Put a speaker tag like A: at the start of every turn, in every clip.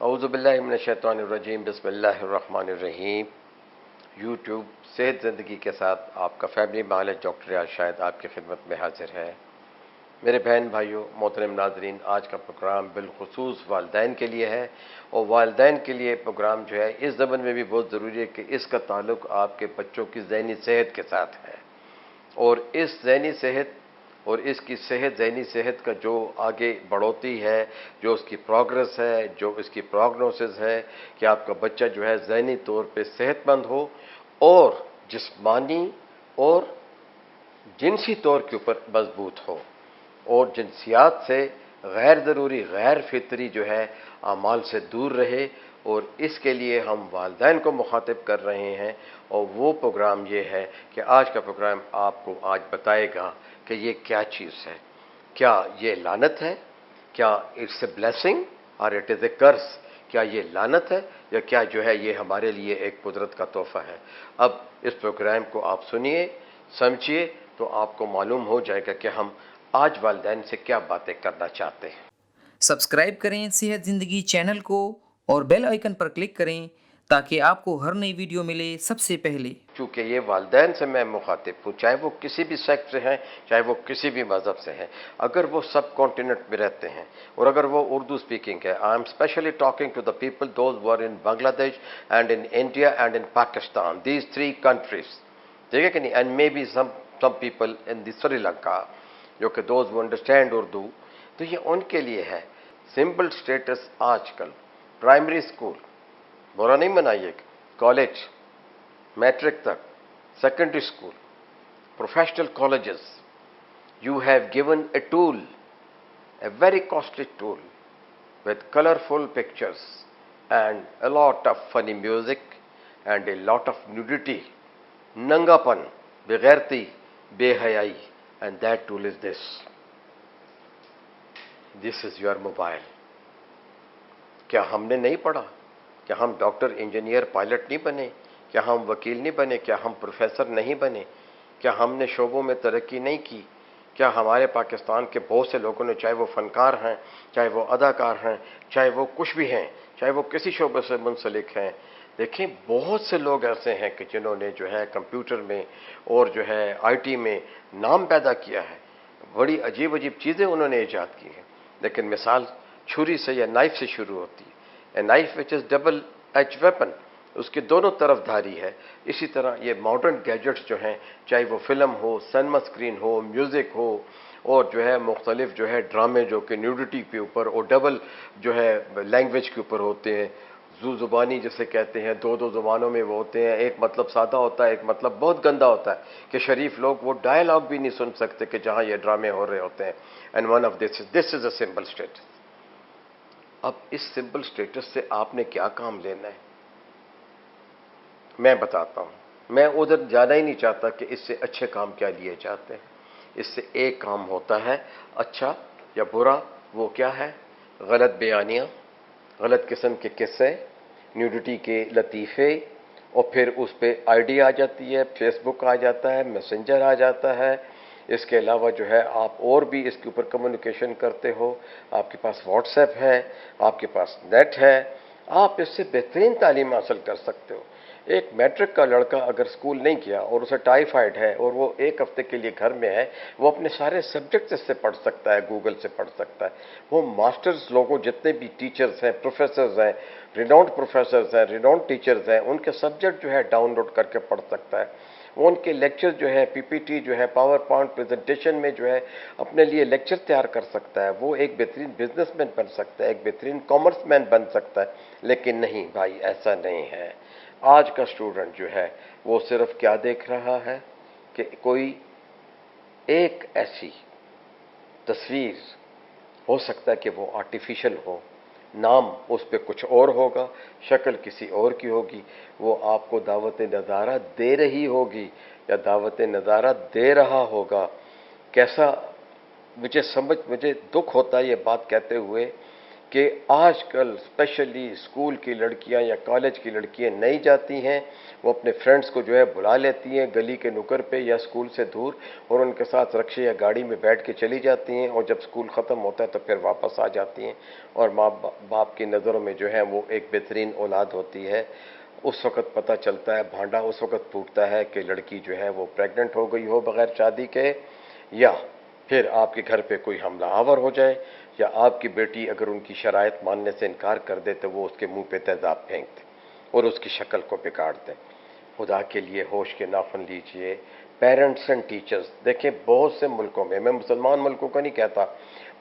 A: औज़ुबिल्लाहि मिनश्शैतानिर्रजीम बिस्मिल्लाहिर्रहमानिर्रहीम। यूट्यूब सेहत ज़िंदगी के साथ आपका फैमिली मालिक डॉक्टर रियाज शाहिद आपकी खिदमत में हाजिर है। मेरे बहन भाइयों, मोहतरम नाज़रीन, आज का प्रोग्राम बिलखुसूस वालिदैन के लिए है और वालिदैन के लिए प्रोग्राम जो है इस ज़माने में भी बहुत ज़रूरी है कि इसका ताल्लुक़ आपके बच्चों की ज़हनी सेहत के साथ है और इस ज़हनी सेहत और इसकी सेहत, ज़हनी सेहत का जो आगे बढ़ोतरी है, जो उसकी प्रोग्रेस है, जो इसकी प्रोग्नोसिस है कि आपका बच्चा जो है ज़हनी तौर पे सेहतमंद हो और जिस्मानी और जिनसी तौर के ऊपर मजबूत हो और जिनसियात से गैर ज़रूरी, गैर फितरी जो है अमाल से दूर रहे। और इसके लिए हम वालिदैन को मुखातिब कर रहे हैं और वो प्रोग्राम ये है कि आज का प्रोग्राम आपको आज बताएगा कि ये क्या चीज़ है, क्या ये लानत है, क्या इट्स ए ब्लेसिंग और इट इज़ ए कर्स, क्या ये लानत है या क्या जो है ये हमारे लिए एक कुदरत का तोहफ़ा है। अब इस प्रोग्राम को आप सुनिए, समझिए, तो आपको मालूम हो जाएगा कि हम आज वालिदैन से क्या बातें करना चाहते हैं।
B: सब्सक्राइब करें सेहत ज़िंदगी चैनल को और बेल आइकन पर क्लिक करें ताकि आपको हर नई वीडियो मिले सबसे पहले।
A: चूँकि ये वालिदैन से मैं मुखातिब हूँ, चाहे वो किसी भी सेक्ट से हैं, चाहे वो किसी भी मज़हब से हैं, अगर वो सब कॉन्टिनेंट में रहते हैं और अगर वो उर्दू स्पीकिंग है। I am specially talking to the people those were in Bangladesh and in India and in Pakistan, these 3 countries, ठीक है कि नहीं, and maybe some people in the Sri Lanka, जो कि दोज वो अंडरस्टैंड उर्दू। तो ये उनके लिए है। सिंपल स्टेटस आजकल प्राइमरी स्कूल, बुरा नहीं मनाइएगा, कॉलेज, मैट्रिक तक, secondary school, professional colleges, you have given a tool, a very costly tool with colorful pictures and a lot of funny music and a lot of nudity, nangapan, beghairti, behayai, and that tool is this. This is your mobile. क्या हमने नहीं पढ़ा? क्या हम doctor, engineer, pilot नहीं बने? क्या हम वकील नहीं बने? क्या हम प्रोफेसर नहीं बने? क्या हमने शोबों में तरक्की नहीं की? क्या हमारे पाकिस्तान के बहुत से लोगों ने, चाहे वो फ़नकार हैं, चाहे वो अदाकार हैं, चाहे वो कुछ भी हैं, चाहे वो किसी शोबे से मुंसलिक हैं, देखें बहुत से लोग ऐसे हैं कि जिन्होंने जो है कंप्यूटर में और जो है आईटी में नाम पैदा किया है, बड़ी अजीब अजीब चीज़ें उन्होंने ईजाद की हैं। लेकिन मिसाल छुरी से या नाइफ से शुरू होती है। A knife which is double edge weapon, उसके दोनों तरफ धारी है। इसी तरह ये मॉडर्न गैजेट्स जो हैं, चाहे वो फिल्म हो, सिनेमा स्क्रीन हो, म्यूज़िक हो और जो है मुख्तलिफ जो है ड्रामे जो कि न्यूडिटी के ऊपर और डबल जो है लैंग्वेज के ऊपर होते हैं, ज़ुबानी जिसे कहते हैं, दो दो ज़ुबानों में वो होते हैं, एक मतलब सादा होता है, एक मतलब बहुत गंदा होता है कि शरीफ लोग वो डायलॉग भी नहीं सुन सकते कि जहाँ ये ड्रामे हो रहे होते हैं। And one of this is a simple status. अब इस सिंपल स्टेटस से आपने क्या काम लेना है, मैं बताता हूं। मैं उधर जाना ही नहीं चाहता कि इससे अच्छे काम क्या लिए जाते हैं। इससे एक काम होता है अच्छा या बुरा, वो क्या है? गलत बयानियां, गलत किस्म के किस्से, न्यूडिटी के लतीफ़े, और फिर उस पर आईडी आ जाती है, फेसबुक आ जाता है, मैसेंजर आ जाता है। इसके अलावा जो है आप और भी इसके ऊपर कम्युनिकेशन करते हो, आपके पास व्हाट्सएप है, आपके पास नेट है, आप इससे बेहतरीन तालीम हासिल कर सकते हो। एक मैट्रिक का लड़का अगर स्कूल नहीं किया और उसे टाइफाइड है और वो एक हफ्ते के लिए घर में है, वो अपने सारे सब्जेक्ट इससे पढ़ सकता है, गूगल से पढ़ सकता है। वो मास्टर्स लोगों, जितने भी टीचर्स हैं, प्रोफेसर्स हैं, रिनाउंड प्रोफेसर्स हैं, रिनाउंड टीचर्स हैं, उनके सब्जेक्ट जो है डाउनलोड करके पढ़ सकता है। वो उनके लेक्चर जो है, पीपीटी जो है, पावर पॉइंट प्रेजेंटेशन में जो है अपने लिए लेक्चर तैयार कर सकता है। वो एक बेहतरीन बिजनेसमैन बन सकता है, एक बेहतरीन कॉमर्समैन बन सकता है। लेकिन नहीं भाई, ऐसा नहीं है। आज का स्टूडेंट जो है वो सिर्फ क्या देख रहा है कि कोई एक ऐसी तस्वीर, हो सकता है कि वो आर्टिफिशियल हो, नाम उस पर कुछ और होगा, शक्ल किसी और की होगी, वो आपको दावत नज़ारा दे रही होगी या दावत नज़ारा दे रहा होगा। कैसा मुझे दुख होता है ये बात कहते हुए कि आजकल स्पेशली स्कूल की लड़कियां या कॉलेज की लड़कियां नहीं जाती हैं, वो अपने फ्रेंड्स को जो है बुला लेती हैं गली के नुक्कड़ पे या स्कूल से दूर, और उनके साथ रिक्शे या गाड़ी में बैठ के चली जाती हैं, और जब स्कूल ख़त्म होता है तो फिर वापस आ जाती हैं, और माँ बाप की नज़रों में जो है वो एक बेहतरीन औलाद होती है। उस वक़्त पता चलता है, भांडा उस वक़्त फूटता है कि लड़की जो है वो प्रेग्नेंट हो गई हो बग़ैर शादी के, या फिर आपके घर पे कोई हमला आवर हो जाए, या आपकी बेटी अगर उनकी शराइत मानने से इनकार कर दे तो वो उसके मुंह पे तेज़ाब फेंक दे और उसकी शक्ल को बिगाड़ दे। खुदा के लिए होश के नाखुन लीजिए। पेरेंट्स एंड टीचर्स, देखिए बहुत से मुल्कों में, मैं मुसलमान मुल्कों का नहीं कहता,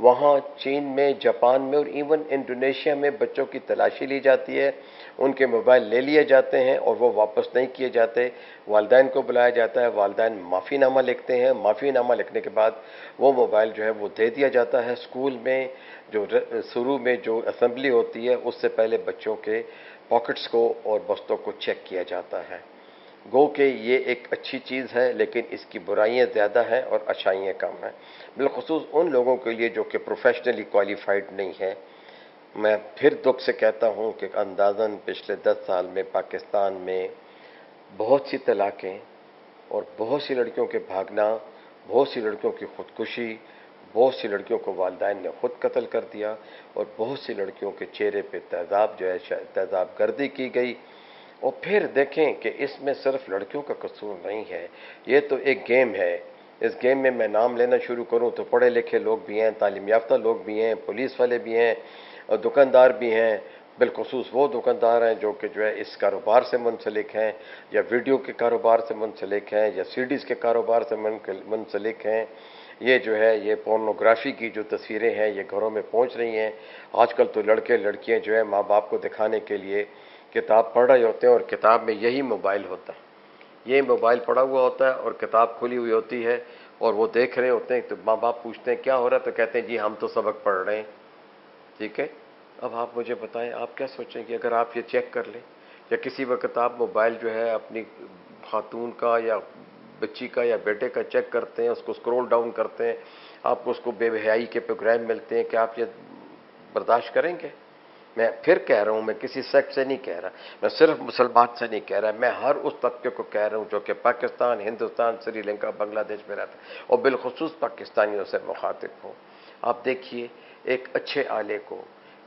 A: वहाँ चीन में, जापान में और इवन इंडोनेशिया में बच्चों की तलाशी ली जाती है, उनके मोबाइल ले लिए जाते हैं और वो वापस नहीं किए जाते। वालिदैन को बुलाया जाता है, वालिदैन माफ़ीनामा लिखते हैं, माफ़ीनामा लिखने के बाद वो मोबाइल जो है वो दे दिया जाता है। स्कूल में जो शुरू में जो असेंबली होती है उससे पहले बच्चों के पॉकेट्स को और बस्तों को चेक किया जाता है। गो के ये एक अच्छी चीज़ है, लेकिन इसकी बुराइयां ज़्यादा हैं और अच्छाइयाँ कम हैं, बिलखुसूस उन लोगों के लिए जो कि प्रोफेशनली क्वालिफाइड नहीं है। मैं फिर दुख से कहता हूँ कि अंदाज़न पिछले 10 साल में पाकिस्तान में बहुत सी तलाक़ें और बहुत सी लड़कियों के भागना, बहुत सी लड़कियों की खुदकुशी, बहुत सी लड़कियों को वालिदैन ने खुद कत्ल कर दिया, और बहुत सी लड़कियों के चेहरे पे तेज़ाब जो है तेज़ाब गर्दी की गई। और फिर देखें कि इसमें सिर्फ लड़कियों का कसूर नहीं है, ये तो एक गेम है। इस गेम में मैं नाम लेना शुरू करूं तो पढ़े लिखे लोग भी हैं, तालीम याफ्ता लोग भी हैं, पुलिस वाले भी हैं और दुकानदार भी हैं। बिलखुसूस वो दुकानदार हैं जो कि जो है इस कारोबार से मुंसलिक हैं, या वीडियो के कारोबार से मुंसलिक हैं, या सीडीज़ के कारोबार से मुंसलिक हैं। ये जो है ये पोर्नोग्राफी की जो तस्वीरें हैं ये घरों में पहुंच रही हैं। आजकल तो लड़के लड़कियां जो है माँ बाप को दिखाने के लिए किताब पढ़ रहे होते हैं, और किताब में यही मोबाइल होता है, ये मोबाइल पड़ा हुआ होता है और किताब खुली हुई होती है, और वो देख रहे होते हैं। तो माँ बाप पूछते हैं क्या हो रहा है, तो कहते हैं जी हम तो सबक पढ़ रहे हैं। ठीक है, अब आप मुझे बताएं, आप क्या सोचेंगे अगर आप ये चेक कर लें, या किसी वक्त आप मोबाइल जो है अपनी खातून का या बच्ची का या बेटे का चेक करते हैं, उसको स्क्रॉल डाउन करते हैं, आपको उसको बेहयाई के प्रोग्राम मिलते हैं, क्या आप ये बर्दाश्त करेंगे? मैं फिर कह रहा हूं, मैं किसी सेक्ट से नहीं कह रहा, मैं सिर्फ मुसलमान से नहीं कह रहा, मैं हर उस तबके को कह रहा हूं जो कि पाकिस्तान, हिंदुस्तान, श्रीलंका, बांग्लादेश में रहता है, और बिलखुसूस पाकिस्तानियों से मुखातिब हो। आप देखिए एक अच्छे आले को,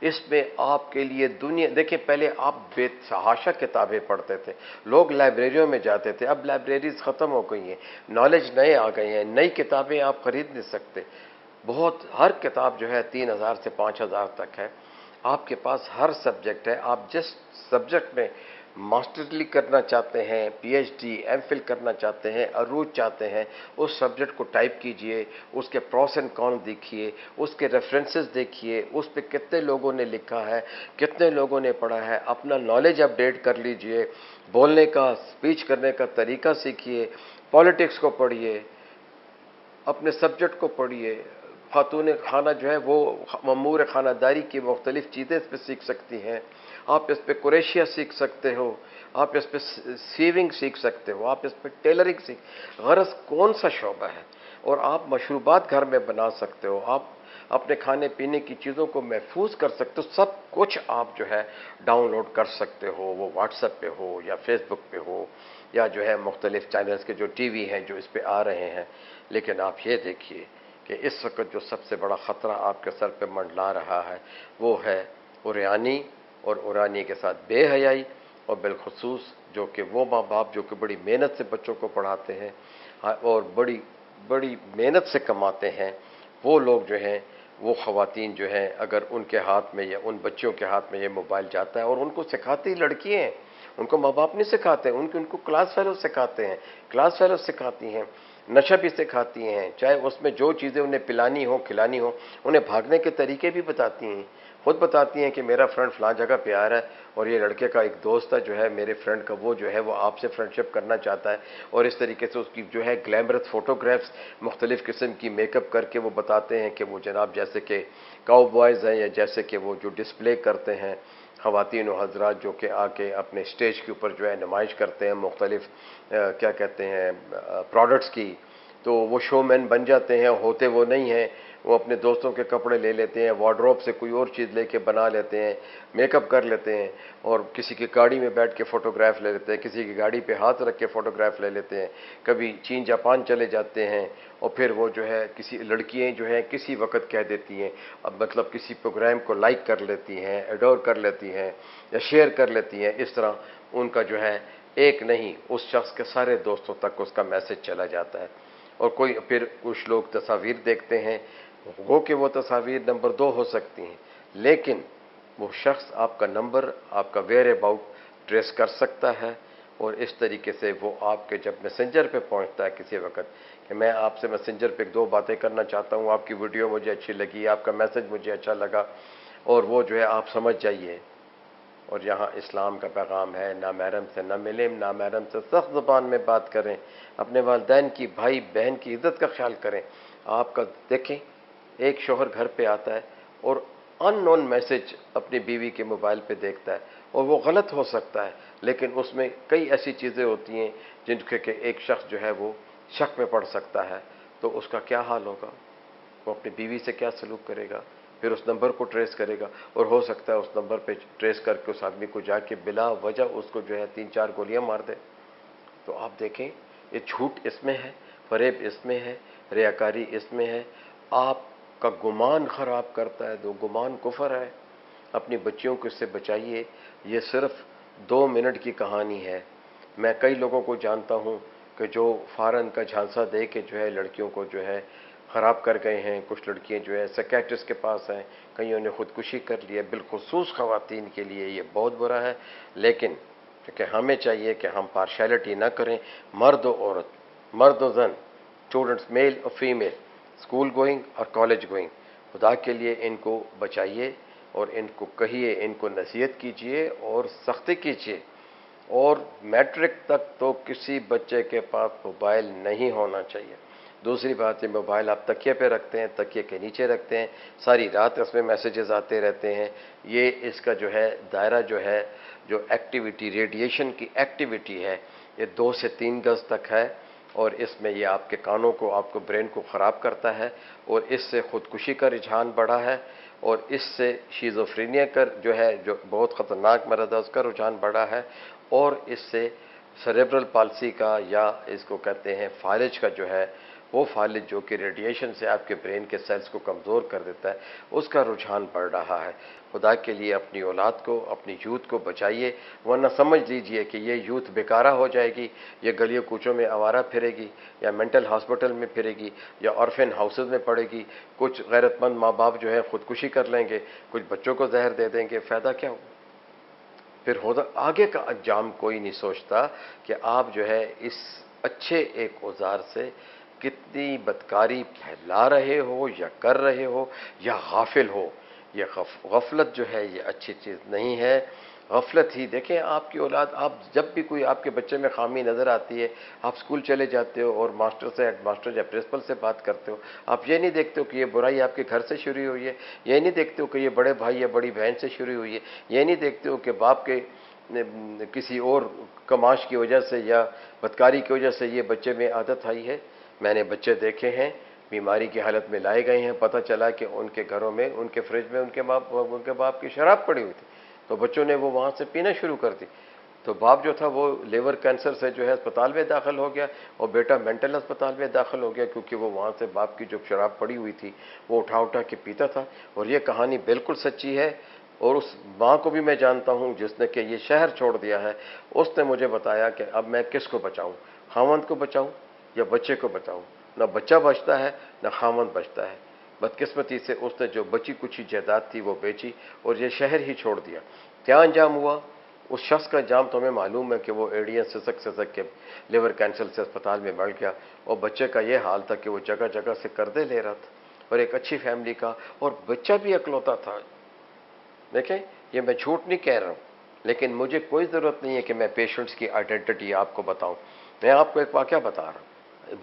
A: इसमें आपके लिए दुनिया, देखिए पहले आप बेतहाशा किताबें पढ़ते थे, लोग लाइब्रेरियों में जाते थे, अब लाइब्रेरीज ख़त्म हो गई हैं, नॉलेज नए आ गए हैं, नई किताबें आप खरीद नहीं सकते। बहुत, हर किताब जो है 3000 से 5000 तक है, आपके पास हर सब्जेक्ट है। आप जिस सब्जेक्ट में मास्टरली करना चाहते हैं, पीएचडी, एमफिल करना चाहते हैं, अरूज चाहते हैं, उस सब्जेक्ट को टाइप कीजिए, उसके प्रोस एंड कॉन देखिए, उसके रेफरेंसेस देखिए, उस पर कितने लोगों ने लिखा है, कितने लोगों ने पढ़ा है, अपना नॉलेज अपडेट कर लीजिए, बोलने का, स्पीच करने का तरीका सीखिए, पॉलिटिक्स को पढ़िए, अपने सब्जेक्ट को पढ़िए। खातून खाना जो है वो ममूर खानादारी की मुख्तलिफ चीज़ें इस पर सीख सकती हैं। आप इस पर कुरेशिया सीख सकते हो, आप इस पर सीविंग सीख सकते हो, आप इस पर टेलरिंग सीख, गरज कौन सा शोबा है। और आप मशरूबात घर में बना सकते हो, आप अपने खाने पीने की चीज़ों को महफूज कर सकते हो, सब कुछ आप जो है डाउनलोड कर सकते हो, वो व्हाट्सएप पे हो या फेसबुक पे हो, या जो है मुख्तलिफ चैनल्स के जो टीवी हैं जो इस पर आ रहे हैं। लेकिन आप ये देखिए कि इस वक्त जो सबसे बड़ा ख़तरा आपके सर पे मंडला रहा है वो है उरयानी, और उरानी के साथ बेहयाई, और बिलखुसूस जो कि वो माँ बाप जो कि बड़ी मेहनत से बच्चों को पढ़ाते हैं और बड़ी बड़ी मेहनत से कमाते हैं, वो लोग जो हैं, वो ख़वातीन जो हैं, अगर उनके हाथ में या उन बच्चों के हाथ में ये मोबाइल जाता है, और उनको सिखाती लड़कियाँ हैं, उनको माँ बाप नहीं सिखाते, उनको क्लास फेलो सिखाते हैं, क्लास फेलो सिखाती हैं, नशा भी सिखाती हैं, चाहे उसमें जो चीज़ें उन्हें पिलानी हो, खिलानी हो, उन्हें भागने के तरीके भी बताती हैं। खुद बताती हैं कि मेरा फ्रेंड फलां जगह पे आ रहा है, और ये लड़के का एक दोस्त है जो है मेरे फ्रेंड का, वो जो है वो आपसे फ्रेंडशिप करना चाहता है, और इस तरीके से उसकी जो है ग्लैमरस फ़ोटोग्राफ्स मुख्तलिफ़ किस्म की मेकअप करके वो बताते हैं कि वो जनाब जैसे कि काउ बॉयज़ हैं, या जैसे कि वो जो डिस्प्ले करते हैं ख़वातीन व हज़रात जो कि आके अपने स्टेज के ऊपर जो है नुमाइश करते हैं मुख्तलिफ़ क्या कहते हैं प्रोडक्ट्स की। तो वो शोमैन बन जाते हैं, होते वो नहीं हैं। वो अपने दोस्तों के कपड़े ले लेते हैं, वार्डरोब से कोई और चीज़ लेके बना लेते हैं, मेकअप कर लेते हैं, और किसी की गाड़ी में बैठ के फ़ोटोग्राफ ले लेते हैं, किसी की गाड़ी पे हाथ रख के फ़ोटोग्राफ ले लेते हैं, कभी चीन जापान चले जाते हैं। और फिर वो जो है किसी लड़कियाँ जो हैं किसी वक्त कह देती हैं, अब मतलब किसी प्रोग्राम को लाइक कर लेती हैं, एडोर कर लेती हैं या शेयर कर लेती हैं। इस तरह उनका जो है एक नहीं, उस शख्स के सारे दोस्तों तक उसका मैसेज चला जाता है। और कोई फिर कुछ लोग तस्वीर देखते हैं, वो कि वो तस्वीर नंबर 2 हो सकती हैं, लेकिन वो शख्स आपका नंबर, आपका वेयर अबाउट ट्रेस कर सकता है। और इस तरीके से वो आपके जब मैसेंजर पे पहुंचता है किसी वक्त कि मैं आपसे मैसेंजर पे 2 बातें करना चाहता हूं, आपकी वीडियो मुझे अच्छी लगी, आपका मैसेज मुझे अच्छा लगा, और वो जो है आप समझ जाइए। और यहाँ इस्लाम का पैगाम है, ना महरम से ना मिलें, ना महरम से सख्त ज़बान में बात करें, अपने वालिदैन की, भाई बहन की इज़्ज़त का ख्याल करें। आपका देखें, एक शौहर घर पे आता है और अननोन मैसेज अपनी बीवी के मोबाइल पे देखता है, और वो गलत हो सकता है, लेकिन उसमें कई ऐसी चीज़ें होती हैं जिनके कि एक शख्स जो है वो शक में पड़ सकता है। तो उसका क्या हाल होगा, वो अपनी बीवी से क्या सलूक करेगा, फिर उस नंबर को ट्रेस करेगा, और हो सकता है उस नंबर पे ट्रेस करके उस आदमी को जाके बिला वजह उसको जो है 3-4 गोलियां मार दे। तो आप देखें, ये झूठ इसमें है, फरेब इसमें है, रियाकारी इसमें है, आपका गुमान खराब करता है। तो गुमान कुफर है। अपनी बच्चियों को इससे बचाइए। ये सिर्फ 2 मिनट की कहानी है। मैं कई लोगों को जानता हूँ कि जो फ़ौरन का झांसा दे के जो है लड़कियों को जो है ख़राब कर गए हैं। कुछ लड़कियाँ जो है साइकियाट्रिस्ट के पास हैं, कईयों ने ख़ुदकुशी कर ली है। बिलखुसूस ख़वातीन के लिए ये बहुत बुरा है, लेकिन क्योंकि हमें चाहिए कि हम पार्शलिटी ना करें। मर्द और औरत, मर्द और जन, स्टूडेंट्स मेल और फीमेल, स्कूल गोइंग और कॉलेज गोइंग, खुदा के लिए इनको बचाइए और इनको कहिए, इनको नसीहत कीजिए और सख्ती कीजिए। और मैट्रिक तक तो किसी बच्चे के पास मोबाइल नहीं होना चाहिए। दूसरी बात है, मोबाइल आप तकिए पे रखते हैं, तकिए के नीचे रखते हैं, सारी रात इसमें मैसेजेस आते रहते हैं। ये इसका जो है दायरा जो है, जो एक्टिविटी, रेडिएशन की एक्टिविटी है, ये 2 से 3 गज तक है, और इसमें ये आपके कानों को, आपको ब्रेन को ख़राब करता है, और इससे ख़ुदकुशी का रुझान बढ़ा है, और इससे शिज़ोफ्रेनिया का जो है, जो बहुत ख़तरनाक मरज़ है, उसका रुझान बढ़ा है, और इससे सेरेब्रल पाल्सी का, या इसको कहते हैं फालिज का जो है, वो फालिज जो कि रेडिएशन से आपके ब्रेन के सेल्स को कमज़ोर कर देता है, उसका रुझान बढ़ रहा है। खुदा के लिए अपनी औलाद को, अपनी यूथ को बचाइए, वरना समझ लीजिए कि ये यूथ बेकारा हो जाएगी, ये गलियों कूचों में आवारा फिरेगी, या मेंटल हॉस्पिटल में फिरेगी, या ऑर्फन हाउसेज में पड़ेगी। कुछ गैरतमंद माँ बाप जो है ख़ुदकुशी कर लेंगे, कुछ बच्चों को जहर दे देंगे, फ़ायदा क्या हो? फिर होता आगे का अंजाम कोई नहीं सोचता कि आप जो है इस अच्छे एक औजार से कितनी बदकारी फैला रहे हो, या कर रहे हो, या गाफिल हो। ये गफलत जो है ये अच्छी चीज़ नहीं है। गफलत ही, देखें आपकी औलाद, आप जब भी कोई आपके बच्चे में खामी नज़र आती है, आप स्कूल चले जाते हो और मास्टर से, हेडमास्टर या प्रिंसिपल से बात करते हो। आप ये नहीं देखते हो कि ये बुराई आपके घर से शुरू हुई है, ये नहीं देखते हो कि ये बड़े भाई या बड़ी बहन से शुरू हुई है, ये नहीं देखते हो कि बाप के किसी और कमाश की वजह से या बदकारी की वजह से ये बच्चे में आदत आई है। मैंने बच्चे देखे हैं, बीमारी की हालत में लाए गए हैं, पता चला कि उनके घरों में, उनके फ्रिज में उनके बाप की शराब पड़ी हुई थी, तो बच्चों ने वो वहाँ से पीना शुरू कर दी। तो बाप जो था वो लिवर कैंसर से जो है अस्पताल में दाखिल हो गया, और बेटा मेंटल अस्पताल में दाखिल हो गया, क्योंकि वो वहाँ से बाप की जो शराब पड़ी हुई थी वो उठा उठा के पीता था। और ये कहानी बिल्कुल सच्ची है। और उस माँ को भी मैं जानता हूँ जिसने कि ये शहर छोड़ दिया है। उसने मुझे बताया कि अब मैं किसको बचाऊँ, खामंद को बचाऊँ या बच्चे को बचाऊँ। ना बच्चा बचता है, ना खामंद बचता है। बदकिस्मती से उसने जो बची कुछ जायदाद थी वो बेची और ये शहर ही छोड़ दिया। क्या अंजाम हुआ उस शख्स का? अंजाम तो हमें मालूम है कि वो एडियन सिसक के लिवर कैंसर से अस्पताल में मर गया, और बच्चे का ये हाल था कि वो जगह जगह से कर्जे ले रहा था, और एक अच्छी फैमिली का, और बच्चा भी अकलौता था। देखें, ये मैं झूठ नहीं कह रहा हूँ, लेकिन मुझे कोई ज़रूरत नहीं है कि मैं पेशेंट्स की आइडेंटिटी आपको बताऊं। मैं आपको एक वाक़या बता रहा हूँ।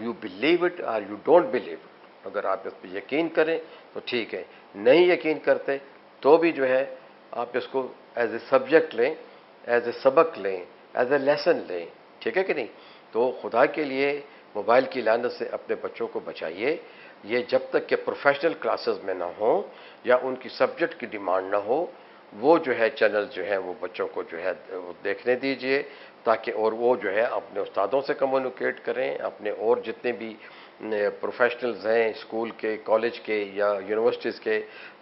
A: यू बिलीव इट और यू डोंट बिलीव इट। अगर आप इस पर यकीन करें तो ठीक है, नहीं यकीन करते तो भी जो है आप इसको एज ए सब्जेक्ट लें, एज ए सबक लें, एज ए लेसन लें, ठीक है कि नहीं? तो खुदा के लिए मोबाइल की लानत से अपने बच्चों को बचाइए। ये जब तक कि प्रोफेशनल क्लासेस में ना हो या उनकी सब्जेक्ट की डिमांड ना हो, वो जो है चैनल जो है वो बच्चों को जो है वो देखने दीजिए, ताकि और वो जो है अपने उस्तादों से कम्युनिकेट करें, अपने और जितने भी प्रोफेशनल्स हैं स्कूल के, कॉलेज के या यूनिवर्सिटीज़ के,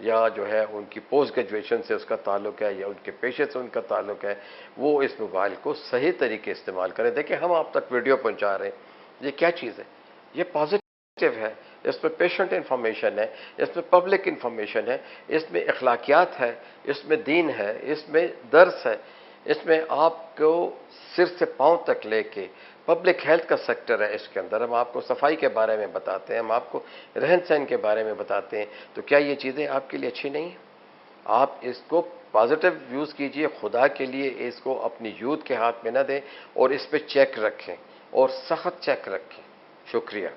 A: या जो है उनकी पोस्ट ग्रेजुएशन से उसका ताल्लुक़ है या उनके पेशे से उनका ताल्लुक़ है, वो इस मोबाइल को सही तरीके इस्तेमाल करें। देखिए, हम आप तक वीडियो पहुंचा रहे हैं, ये क्या चीज़ है? ये पॉजिटिव है, इसमें पेशेंट इंफॉर्मेशन है, इसमें पब्लिक इंफॉर्मेशन है, इसमें अखलाकियात है, इसमें दीन है, इसमें दर्स है, इसमें आपको सिर से पांव तक लेके पब्लिक हेल्थ का सेक्टर है। इसके अंदर हम आपको सफाई के बारे में बताते हैं, हम आपको रहन सहन के बारे में बताते हैं। तो क्या ये चीज़ें आपके लिए अच्छी नहीं है? आप इसको पॉजिटिव यूज़ कीजिए, खुदा के लिए इसको अपनी यूथ के हाथ में ना दें और इस पर चेक रखें और सख्त चेक रखें। शुक्रिया।